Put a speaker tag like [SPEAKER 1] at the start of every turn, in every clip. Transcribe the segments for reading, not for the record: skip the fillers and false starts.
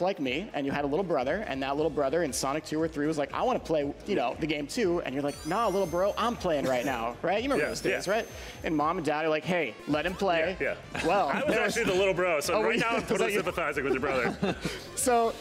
[SPEAKER 1] like me, and you had a little brother, and that little brother in Sonic 2 or 3 was like, I want to play, you know, the game too, and you're like, nah, little bro, I'm playing right now, right? You remember those days, right? And mom and dad are like, hey, let him play.
[SPEAKER 2] Yeah.
[SPEAKER 1] Well,
[SPEAKER 2] I was actually the little bro, so right now I'm totally sympathizing with your brother.
[SPEAKER 1] So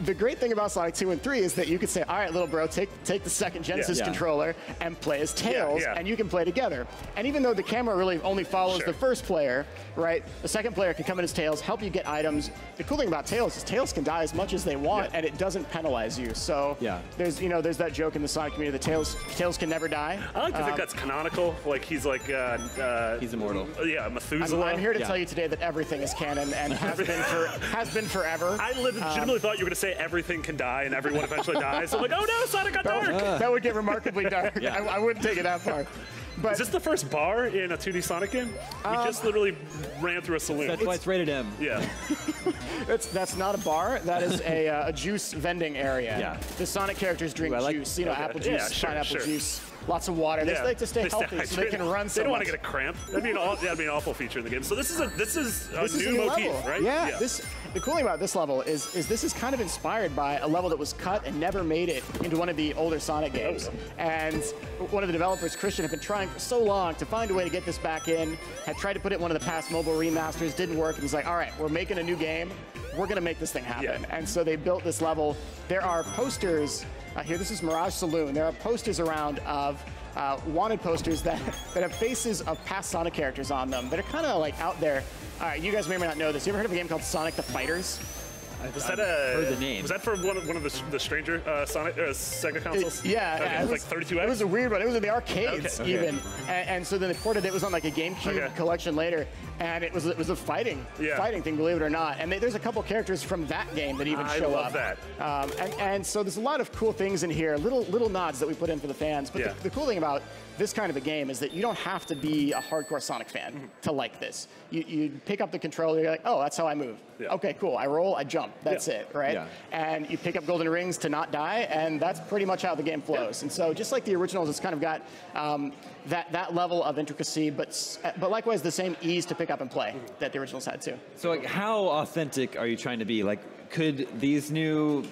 [SPEAKER 1] the great thing about Sonic 2 and 3 is that you could say, all right, little bro, take the second Genesis controller and play as Tails, and you can play together. And even though the camera really only follows the first player, right, the second player can come in as Tails, help you get items. The cool thing about Tails is Tails can die as much as they want, and it doesn't penalize you. So there's, you know, there's that joke in the Sonic community that Tails can never die.
[SPEAKER 2] I like to think that's canonical. Like he's like
[SPEAKER 3] he's immortal.
[SPEAKER 2] Yeah, Methuselah.
[SPEAKER 1] I'm here to tell you today that everything is canon and has been forever.
[SPEAKER 2] I legitimately thought you were going to say everything can die and everyone eventually dies. So I'm like, oh no, Sonic got dark.
[SPEAKER 1] That would get remarkably dark. I wouldn't take it that far. But
[SPEAKER 2] is this the first bar in a 2D Sonic game? We just literally ran through a saloon.
[SPEAKER 3] That's why it's rated M.
[SPEAKER 2] Yeah.
[SPEAKER 1] That's not a bar. That is a juice vending area.
[SPEAKER 3] Yeah.
[SPEAKER 1] The Sonic characters drink juice. You know, apple juice, pineapple juice, lots of water. They like to stay healthy so they can run so
[SPEAKER 2] They don't
[SPEAKER 1] much.
[SPEAKER 2] want to get a cramp. That'd be an awful feature in the game. So this is a new motif,
[SPEAKER 1] level.
[SPEAKER 2] right?
[SPEAKER 1] Yeah. The cool thing about this level is this is kind of inspired by a level that was cut and never made it into one of the older Sonic games. And one of the developers, Christian, had been trying for so long to find a way to get this back in, had tried to put it in one of the past mobile remasters, didn't work, and he's like, all right, we're making a new game, we're gonna make this thing happen. And so they built this level. There are posters, here, this is Mirage Saloon. There are posters around of wanted posters that have faces of past Sonic characters on them that are kind of like out there. All right, you guys may or may not know this. You ever heard of a game called Sonic the Fighters?
[SPEAKER 2] Was that
[SPEAKER 3] heard the name.
[SPEAKER 2] Was that for one of the stranger Sonic Sega consoles?
[SPEAKER 1] It
[SPEAKER 2] was like 32X?
[SPEAKER 1] It was a weird one. It was in the arcades even. And so then they ported it was on like a GameCube collection later, and it was a fighting thing, believe it or not. And there's a couple characters from that game that even show up.
[SPEAKER 2] I love that.
[SPEAKER 1] And so there's a lot of cool things in here, little nods that we put in for the fans. But the cool thing about this kind of a game is that you don't have to be a hardcore Sonic fan to like this. You pick up the controller, you're like, oh, that's how I move. Okay, cool. I roll, I jump. That's it, right? And you pick up golden rings to not die, and that's pretty much how the game flows. And so just like the originals, it's kind of got that level of intricacy, but likewise the same ease to pick up and play that the originals had too.
[SPEAKER 3] So like, how authentic are you trying to be? Like, could these new